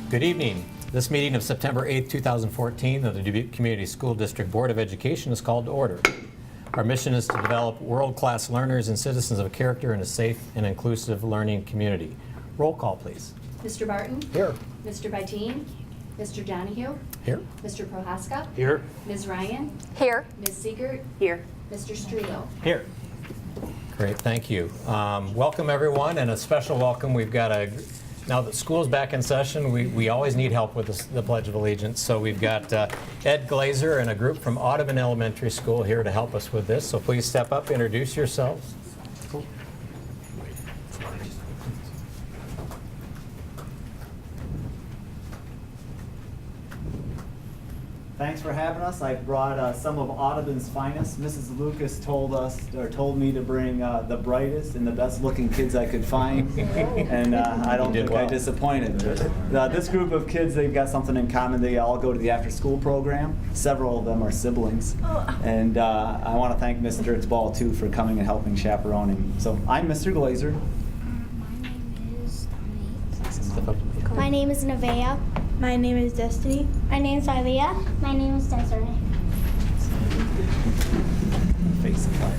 Good evening. This meeting of September 8, 2014 of the Dubuque Community School District Board of Education is called to order. Our mission is to develop world-class learners and citizens of character in a safe and inclusive learning community. Roll call, please. Mr. Barton? Here. Mr. Byteen? Mr. Donahue? Here. Mr. Prohaska? Here. Ms. Ryan? Here. Ms. Siegert? Here. Mr. Strelo? Here. Great, thank you. Welcome, everyone, and a special welcome. We've got now that school's back in session, we always need help with the Pledge of Allegiance. So we've got Ed Glazer and a group from Audubon Elementary School here to help us with this. So please step up, introduce yourselves. Thanks for having us. I brought some of Audubon's finest. Mrs. Lucas told me to bring the brightest and the best looking kids I could find, and I don't think I disappointed. This group of kids, they've got something in common. They all go to the after school program. Several of them are siblings, and I want to thank Mr. Itzball too for coming and helping chaperoning. So I'm Mr. Glazer. My name is Nevaeh. My name is Destiny. My name is Ilea. My name is Desiree. Face the fire.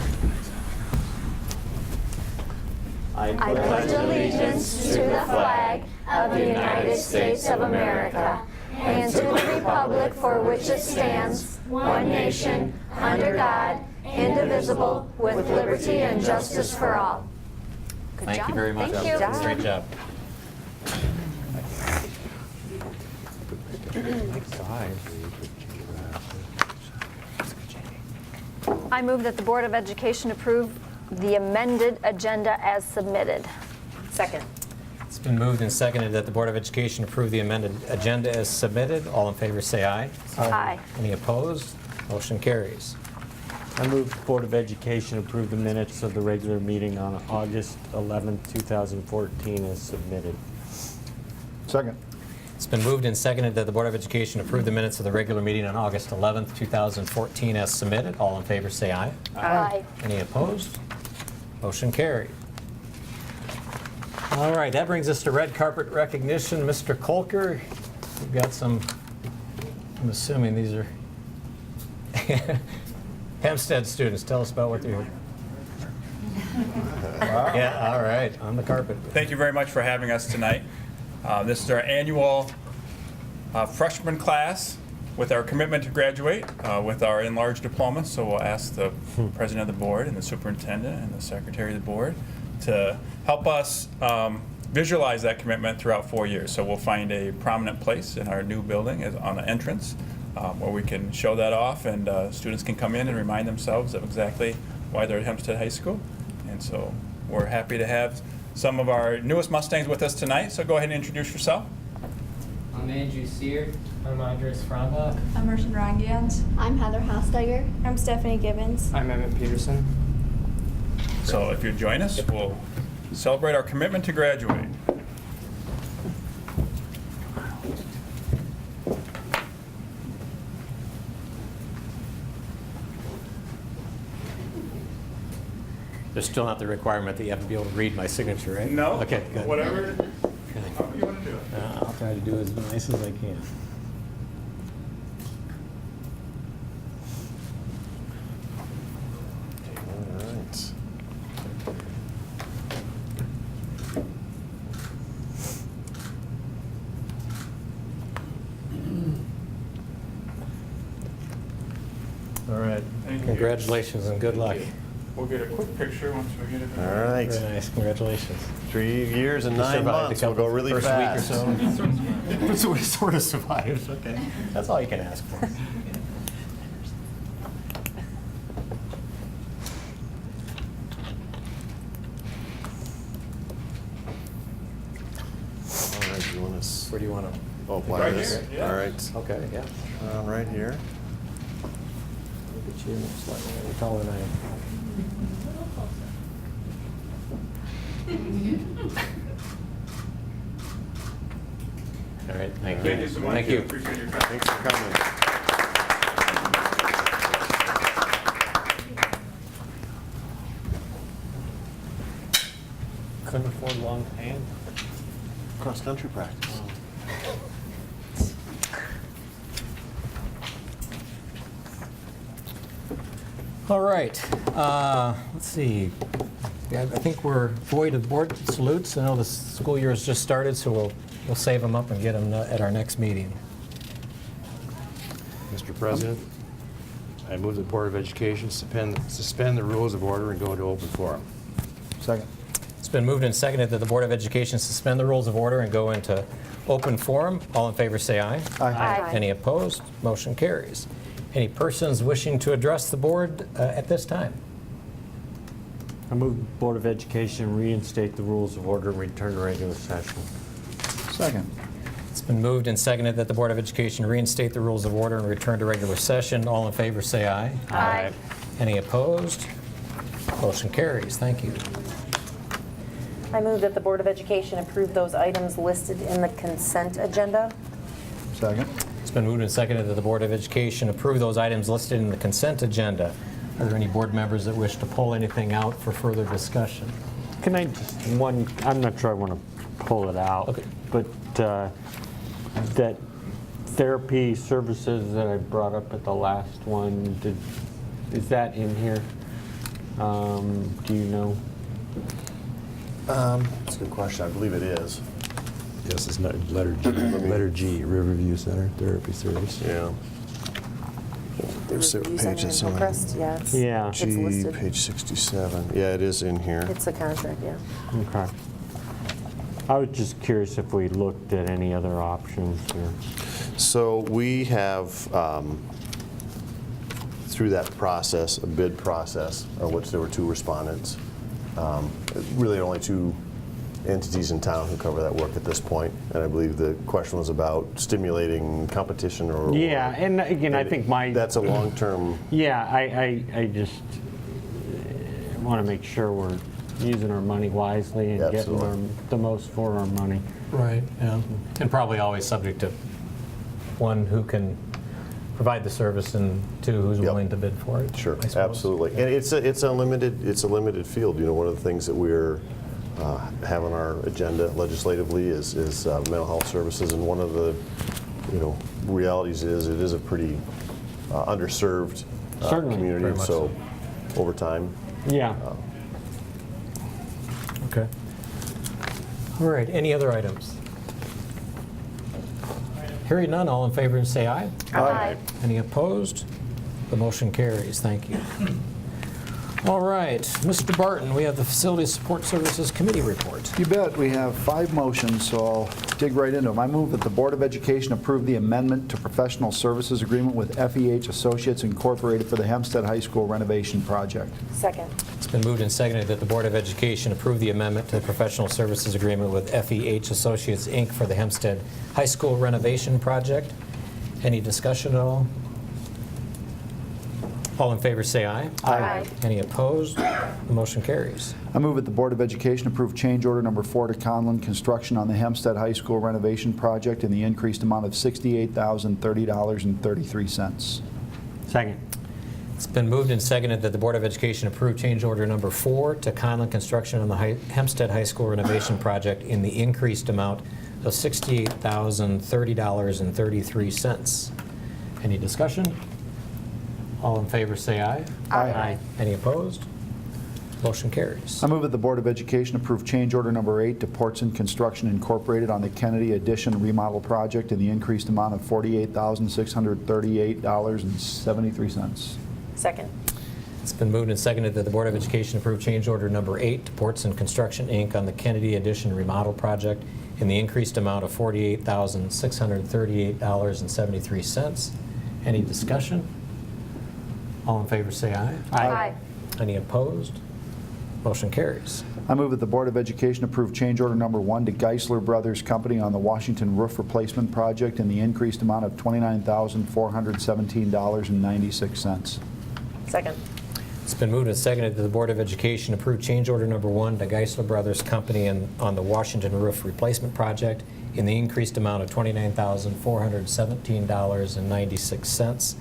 I pledge allegiance to the flag of the United States of America and to the republic for which it stands, one nation, under God, indivisible, with liberty and justice for all. Good Thank job. you very much. Thank you. Great job. I move that the Board of Education approve the amended agenda as submitted. Second. It's been moved and seconded that the Board of Education approve the amended agenda as submitted. All in favor say aye. Aye. Any opposed? Motion carries. I move the Board of Education approve the minutes of the regular meeting on August 11, 2014 as submitted. Second. It's been moved and seconded that the Board of Education approve the minutes of the regular meeting on August 11th, 2014 as submitted. All in favor say aye. Aye. Any opposed? Motion carried. All right, that brings us to red carpet recognition. Mr. Kolker, we've got some, I'm assuming these are Hempstead students. Tell us about what they're here. Yeah, all right, on the carpet. Thank you very much for having us tonight. This is our annual freshman class with our commitment to graduate with our enlarged diploma. So we'll ask the president of the board and the superintendent and the secretary of the board to help us visualize that commitment throughout 4 years. So we'll find a prominent place in our new building on the entrance where we can show that off, and students can come in and remind themselves of exactly why they're at Hempstead High School. And so we're happy to have some of our newest Mustangs with us tonight, so go ahead and introduce yourself. I'm Andrew Sear. I'm Andres Framba. I'm Mershon Rangians. I'm Heather Hosteiger. I'm Stephanie Gibbons. I'm Emmett Peterson. So if you join us, we'll celebrate our commitment to graduate. There's still not the requirement that you have to be able to read my signature, right? No? Okay, good. Whatever you want to do. I'll try to do as nice as I can. All right. All right. Thank you. Congratulations and good luck. We'll get a quick picture once we get it. All right. Very nice. Congratulations. 3 years and You 9 survived months. the We'll go really first fast. week or so. We sort of survived. Okay. That's all you can ask for. All right. You want us? Where do you want to? Oh, apply Right this. here, yeah. All right. Okay, yeah. Right here. Look at you, slightly taller than I am. All right, thank you. Thank you so much. Thank you. Appreciate your time. Thanks for coming. Couldn't afford long pants. Cross-country practice. All right, let's see. Yeah, I think we're void of board salutes. I know the school year has just started, so we'll save them up and get them at our next meeting. Mr. President, I move the Board of Education suspend the rules of order and go into open forum. Second. It's been moved and seconded that the Board of Education suspend the rules of order and go into open forum. All in favor say aye. Aye. Any opposed? Motion carries. Any persons wishing to address the board at this time? I move the Board of Education reinstate the rules of order and return to regular session. Second. It's been moved and seconded that the Board of Education reinstate the rules of order and return to regular session. All in favor say aye. Aye. Any opposed? Motion carries. Thank you. I move that the Board of Education approve those items listed in the consent agenda. Second. It's been moved and seconded that the Board of Education approve those items listed in the consent agenda. Are there any board members that wish to pull anything out for further discussion? Can I just, I'm not sure I want to pull it out. Okay. But that therapy services that I brought up at the last one, is that in here? Do you know? That's a good question. I believe it is. Yes, it's not letter G. Letter G, Riverview Center Therapy Service. Yeah. There's a Review page center that's in on. Hillcrest, yeah, it's Yeah. G, listed. page 67. Yeah, it is in here. It's a contract, yeah. Okay. I was just curious if we looked at any other options here. So we have, through that process, a bid process, of which there were 2 respondents, really only 2 entities in town who cover that work at this point, and I believe the question was about stimulating competition or... Yeah, and again, I think That's a long-term... Yeah, I just want to make sure we're using our money wisely and Absolutely. getting the most for our money. Right, yeah. And probably always subject to one who can provide the service and 2 who's Yep. willing to bid for it. Sure, I suppose. absolutely. And it's a limited field. You know, one of the things that we're have on our agenda legislatively is mental health services, and one of the realities is it is a pretty underserved Certainly. community. Very much So over time, Yeah. Okay. All right, any other items? Hearing none, all in favor say aye. Aye. Any opposed? The motion carries. Thank you. All right, Mr. Barton, we have the Facility Support Services Committee report. You bet. We have 5 motions, so I'll dig right into them. I move that the Board of Education approve the amendment to professional services agreement with FEH Associates Incorporated for the Hempstead High School renovation project. Second. It's been moved and seconded that the Board of Education approve the amendment to the professional services agreement with FEH Associates, Inc. for the Hempstead High School renovation project. Any discussion at all? All in favor say aye. Aye. Any opposed? The motion carries. I move that the Board of Education approve change order number 4 to Conlon Construction on the Hempstead High School renovation project in the increased amount of $68,030.33. Second. It's been moved and seconded that the Board of Education approve change order number 4 to Conlon Construction on the Hempstead High School renovation project in the increased amount of $68,030.33. Any discussion? All in favor say aye. Aye. Any opposed? Motion carries. I move that the Board of Education approve change order number 8 to Portson Construction Incorporated on the Kennedy Addition remodel project in the increased amount of $48,638.73. Second. It's been moved and seconded that the Board of Education approve change order number 8 to Portson Construction, Inc. on the Kennedy Addition remodel project in the increased amount of $48,638.73. Any discussion? All in favor say aye. Aye. Any opposed? Motion carries. I move that the Board of Education approve change order number 1 to Geisler Brothers Company on the Washington roof replacement project in the increased amount of $29,417.96. Second. It's been moved and seconded that the Board of Education approve change order number 1 to Geisler Brothers Company on the Washington roof replacement project in the increased amount of $29,417.96.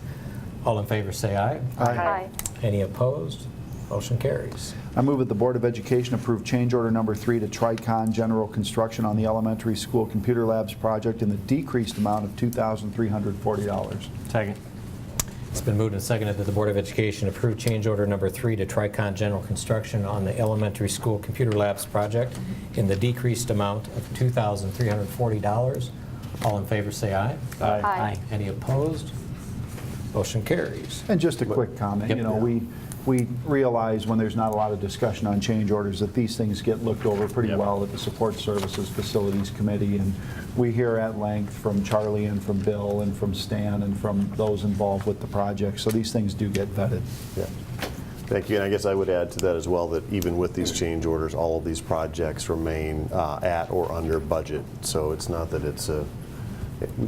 All in favor say aye. Aye. Any opposed? Motion carries. I move that the Board of Education approve change order number 3 to Tricon General Construction on the elementary school computer labs project in the decreased amount of $2,340. Second. It's been moved and seconded that the Board of Education approve change order number 3 to Tricon General Construction on the elementary school computer labs project in the decreased amount of $2,340. All in favor say aye. Aye. Any opposed? Motion carries. And just a quick comment, Yep. you know, we realize when there's not a lot of discussion on change orders that these things get looked over pretty well at the Support Services Facilities Committee, and we hear at length from Charlie and from Bill and from Stan and from those involved with the project, so these things do get vetted. Yeah. Thank you. And I guess I would add to that as well that even with these change orders, all of these projects remain at or under budget. So it's not that it's a,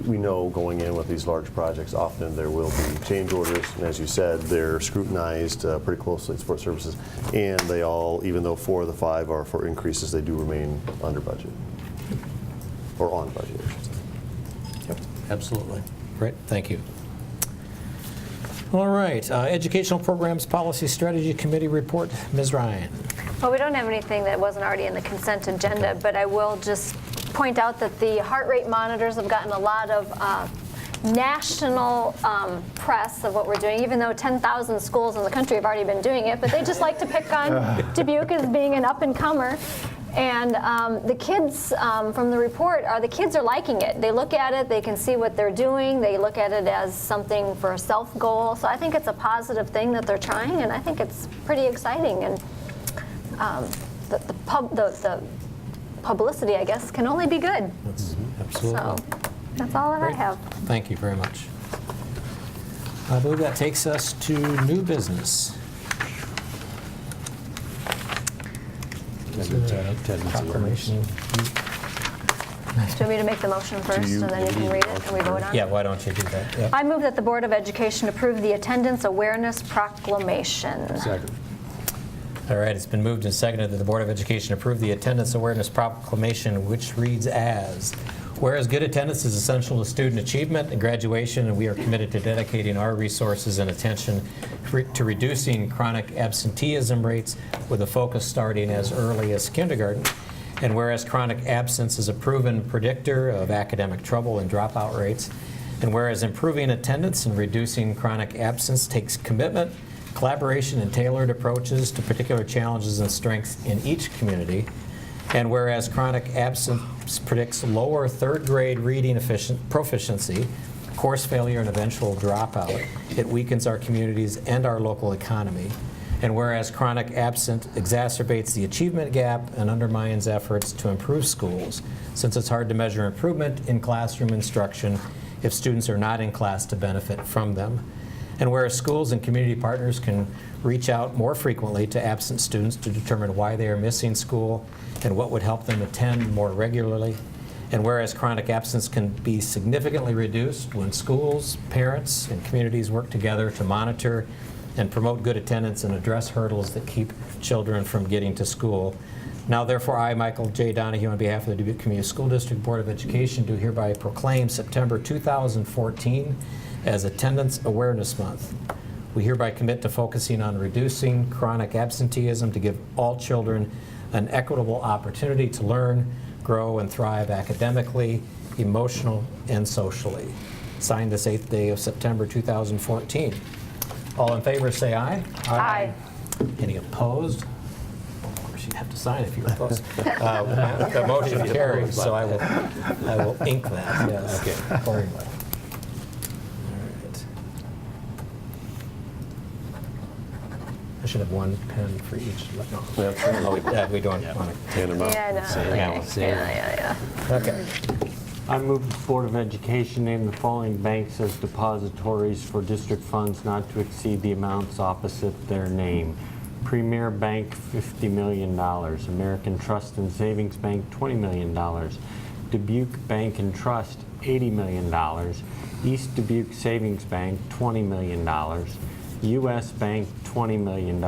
we know going in with these large projects, often there will be change orders. And as you said, they're scrutinized pretty closely at Support Services. And they all, even though 4 of the 5 are for increases, they do remain under budget. Or on budget, I should say. Yep, absolutely. Great, thank you. All right, Educational Programs Policy Strategy Committee report, Ms. Ryan. Well, we don't have anything that wasn't already in the consent agenda, but I will just point out that the heart rate monitors have gotten a lot of national press of what we're doing, even though 10,000 schools in the country have already been doing it, but they just like to pick on Dubuque as being an up-and-comer. And the kids from the report the kids are liking it. They look at it, they can see what they're doing, they look at it as something for a self-goal. So I think it's a positive thing that they're trying, and I think it's pretty exciting. And the publicity, I guess, can only be good. That's absolutely. So that's all that I have. Thank you very much. I believe that takes us to new business. Proclamation. Do you want me to make the motion first, and then you can read it, and we vote on it? Yeah, why don't you do that? Yep. I move that the Board of Education approve the Attendance Awareness Proclamation. Second. All right, it's been moved and seconded that the Board of Education approve the Attendance Awareness Proclamation, which reads as, whereas good attendance is essential to student achievement and graduation, and we are committed to dedicating our resources and attention to reducing chronic absenteeism rates with a focus starting as early as kindergarten. And whereas chronic absence is a proven predictor of academic trouble and dropout rates, and whereas improving attendance and reducing chronic absence takes commitment, collaboration, and tailored approaches to particular challenges and strengths in each community, and whereas chronic absence predicts lower third-grade reading proficiency, course failure, and eventual dropout, it weakens our communities and our local economy. And whereas chronic absence exacerbates the achievement gap and undermines efforts to improve schools, since it's hard to measure improvement in classroom instruction if students are not in class to benefit from them. And whereas schools and community partners can reach out more frequently to absent students to determine why they are missing school and what would help them attend more regularly. And whereas chronic absence can be significantly reduced when schools, parents, and communities work together to monitor and promote good attendance and address hurdles that keep children from getting to school. Now, therefore, I, Michael J. Donahue, on behalf of the Dubuque Community School District Board of Education, do hereby proclaim September 2014 as Attendance Awareness Month. We hereby commit to focusing on reducing chronic absenteeism to give all children an equitable opportunity to learn, grow, and thrive academically, emotional, and socially. Signed this 8th day of September 2014. All in favor say aye. Aye. Any opposed? Of course, you'd have to sign if you were opposed. The motion carries, so I will ink that, yes, accordingly. All right. I should have one pen for each. No, we don't want to. Hand them out. Yeah, no. Yeah. Okay. I move the Board of Education name the following banks as depositories for district funds not to exceed the amounts opposite their name. Premier Bank, $50 million. American Trust and Savings Bank, $20 million. Dubuque Bank and Trust, $80 million. East Dubuque Savings Bank, $20 million. U.S. Bank, $20 million.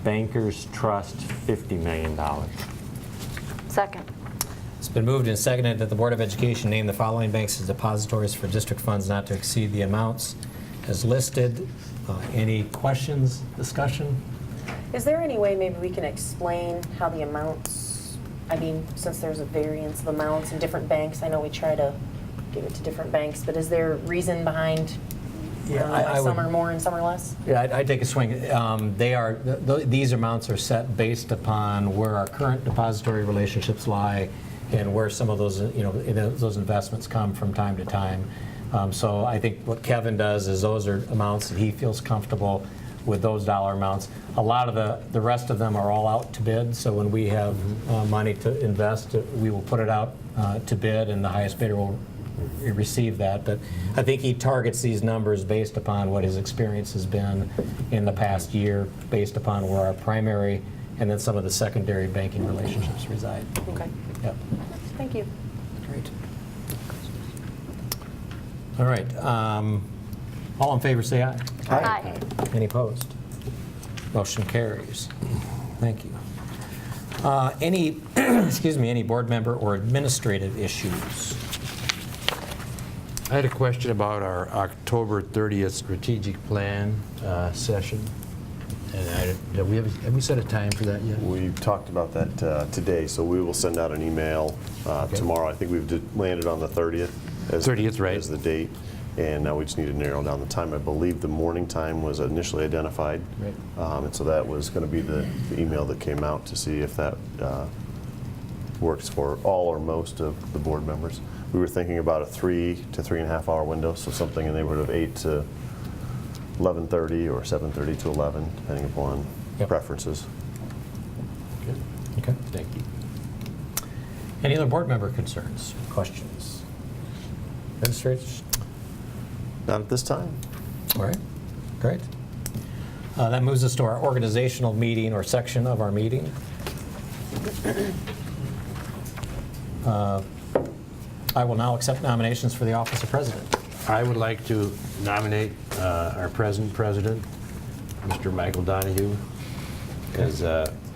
Bankers Trust, $50 million. Second. It's been moved and seconded that the Board of Education name the following banks as depositories for district funds not to exceed the amounts as listed. Any questions, discussion? Is there any way maybe we can explain how the amounts, I mean, since there's a variance of amounts in different banks, I know we try to give it to different banks, but is there reason behind Yeah, I would- Some are more and some are less? Yeah, I'd take a swing. These amounts are set based upon where our current depository relationships lie and where some of those, those investments come from time to time. So I think what Kevin does is those are amounts that he feels comfortable with those dollar amounts. A lot of the rest of them are all out to bid, so when we have money to invest, we will put it out to bid, and the highest bidder will receive that. But I think he targets these numbers based upon what his experience has been in the past year, based upon where our primary and then some of the secondary banking relationships reside. Okay. Yep. Thank you. Great. All right. All in favor, say aye. Aye. Any opposed? Motion carries. Thank you. Any, excuse me, any board member or administrative issues? I had a question about our October 30th strategic plan session. And have we set a time for that yet? We've talked about that today, so we will send out an email tomorrow. I think we've landed on the 30th. 30th, right. As the date, and now we just need to narrow down the time. I believe the morning time was initially identified. Right. And so that was going to be the email that came out to see if that works for all or most of the board members. We were thinking about a 3 to 3.5 hour window, so something in the neighborhood of 8 to 11:30 or 7:30 to 11, depending upon preferences. Okay. Thank you. Any other board member concerns, questions? Administrators? Not at this time. All right, great. That moves us to our organizational meeting or section of our meeting. I will now accept nominations for the office of president. I would like to nominate our present president, Mr. Michael Donahue, as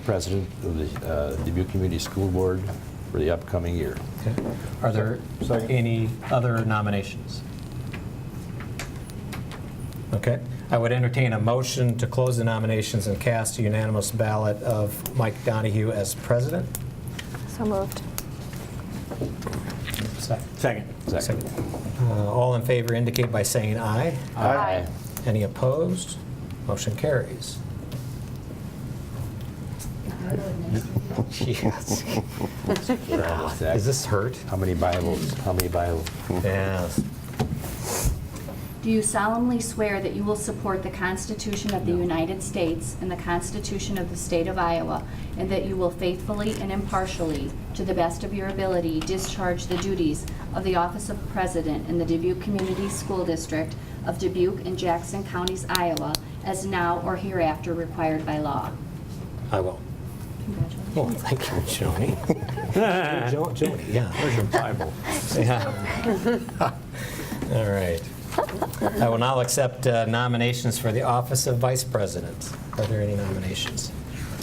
president of the Dubuque Community School Board for the upcoming year. Okay. Are there any other nominations? Okay. I would entertain a motion to close the nominations and cast a unanimous ballot of Mike Donahue as president. So moved. Second. All in favor indicate by saying aye. Aye. Any opposed? Motion carries. Yes. Is this hurt? How many Bibles? How many Bibles? Yes. Do you solemnly swear that you will support the Constitution of the United States and the Constitution of the State of Iowa, and that you will faithfully and impartially, to the best of your ability, discharge the duties of the office of president in the Dubuque Community School District of Dubuque and Jackson Counties, Iowa, as now or hereafter required by law? I will. Congratulations. Oh, thank you, Joni. Joni, yeah. Where's your Bible? Yeah. All right. I will now accept nominations for the office of vice president. Are there any nominations?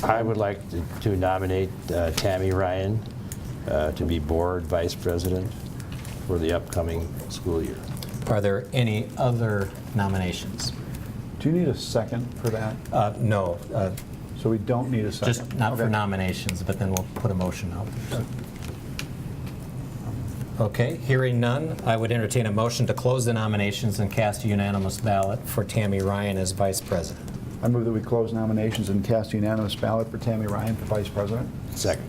I would like to nominate Tammy Ryan to be board vice president for the upcoming school year. Are there any other nominations? Do you need a second for that? No, So we don't need a second? just not for Okay. nominations, but then we'll put a motion out. Okay, hearing none, I would entertain a motion to close the nominations and cast a unanimous ballot for Tammy Ryan as vice president. I move that we close nominations and cast a unanimous ballot for Tammy Ryan for vice president. Second.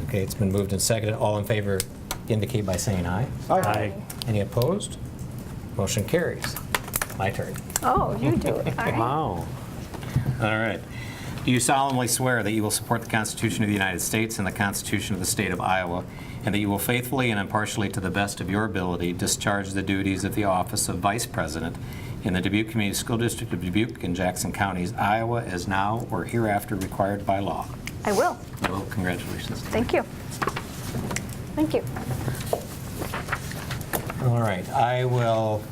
Okay, it's been moved and seconded. All in favor indicate by saying aye. Aye. Any opposed? Motion carries. My turn. Oh, you do it. All right. Wow. All right. Do you solemnly swear that you will support the Constitution of the United States and the Constitution of the State of Iowa, and that you will faithfully and impartially, to the best of your ability, discharge the duties of the office of Vice President in the Dubuque Community School District of Dubuque and Jackson Counties, Iowa, as now or hereafter required by law? I will. Well, congratulations. Thank you. Thank you. All right. I will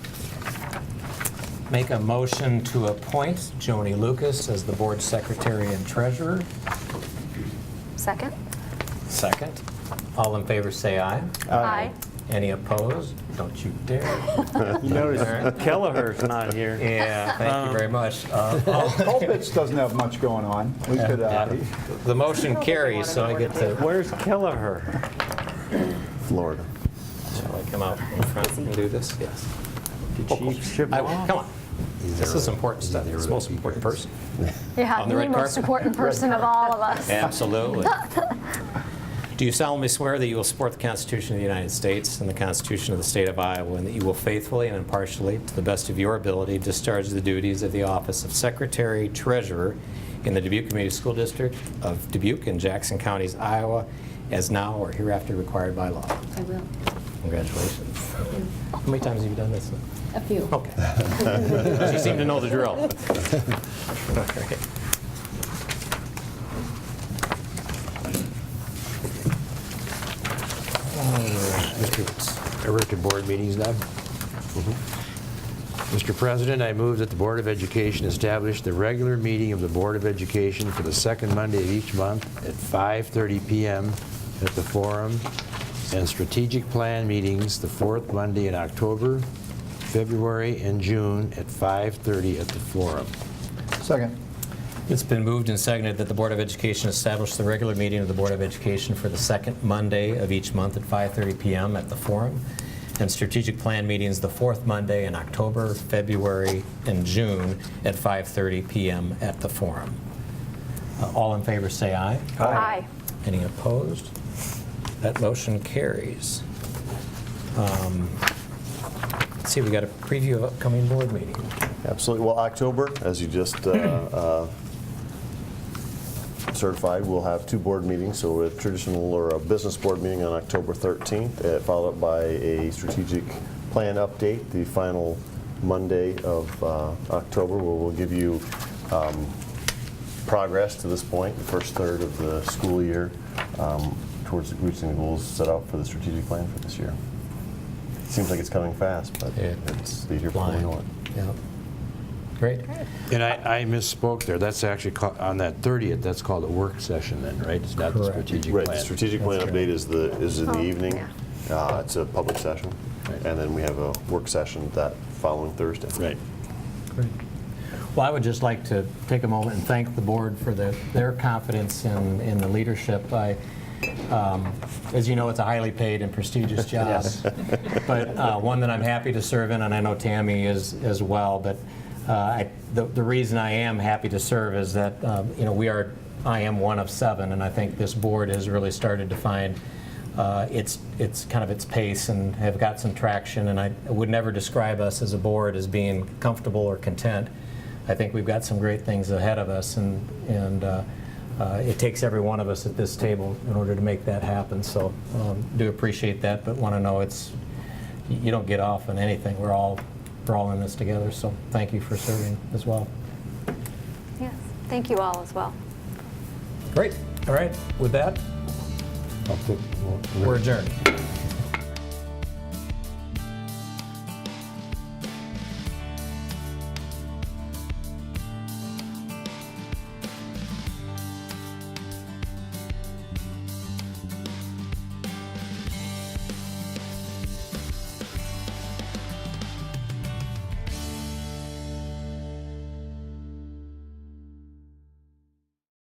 make a motion to appoint Joni Lucas as the board secretary and treasurer. Second? Second. All in favor say aye. Aye. Any opposed? Don't you dare. You notice Kelleher's not here. Yeah, thank you very much. Colpitts doesn't have much going on. We could, The motion carries, so I get to, Where's Kelleher? Florida. shall I come out in front and do this? Yes. Did she ship I off? will. Come on. This is important stuff. It's the most important person. Yeah, On the the red most carpet. important person of all of us. Absolutely. Do you solemnly swear that you will support the Constitution of the United States and the Constitution of the State of Iowa, and that you will faithfully and impartially, to the best of your ability, discharge the duties of the office of Secretary Treasurer in the Dubuque Community School District of Dubuque and Jackson Counties, Iowa, as now or hereafter required by law? I will. Congratulations. How many times have you done this? A few. Okay. She seemed to know the drill. All right. Ever to board meetings now? Mr. President, I move that the Board of Education establish the regular meeting of the Board of Education for the second Monday of each month at 5:30 p.m. at the Forum, and strategic plan meetings the fourth Monday in October, February, and June at 5:30 at the Forum. Second. It's been moved and seconded that the Board of Education establish the regular meeting of the Board of Education for the second Monday of each month at 5:30 p.m. at the Forum, and strategic plan meetings the fourth Monday in October, February, and June at 5:30 p.m. at the Forum. All in favor say aye. Aye. Any opposed? That motion carries. Let's see, we got a preview of upcoming board meeting. Absolutely. Well, October, as you just certified, we'll have 2 board meetings. So a traditional or a business board meeting on October 13th, followed by a strategic plan update the final Monday of October, where we'll give you progress to this point, the first third of the school year, towards reaching the goals set out for the strategic plan for this year. Seems like it's coming fast, but it's the year before we know it. Yeah. Great. And I misspoke there. That's actually, on that 30th, that's called a work session then, right? It's not the Correct. strategic Right, plan. the strategic plan That's update is in the evening. yeah. It's a public session. Right. And then we have a work session that following Thursday. Right. Great. Well, I would just like to take a moment and thank the board for their confidence in the leadership. As you know, it's a highly paid and prestigious job, but one that I'm happy to serve in, and I know Tammy is as well. But the reason I am happy to serve is that I am one of 7, and I think this board has really started to find its kind of its pace and have got some traction. And I would never describe us as a board as being comfortable or content. I think we've got some great things ahead of us, and it takes every one of us at this table in order to make that happen. So do appreciate that, but want to know you don't get off on anything. We're all in this together. So thank you for serving as well. Yes. Thank you all as well. Great. All right. With that, we're adjourned.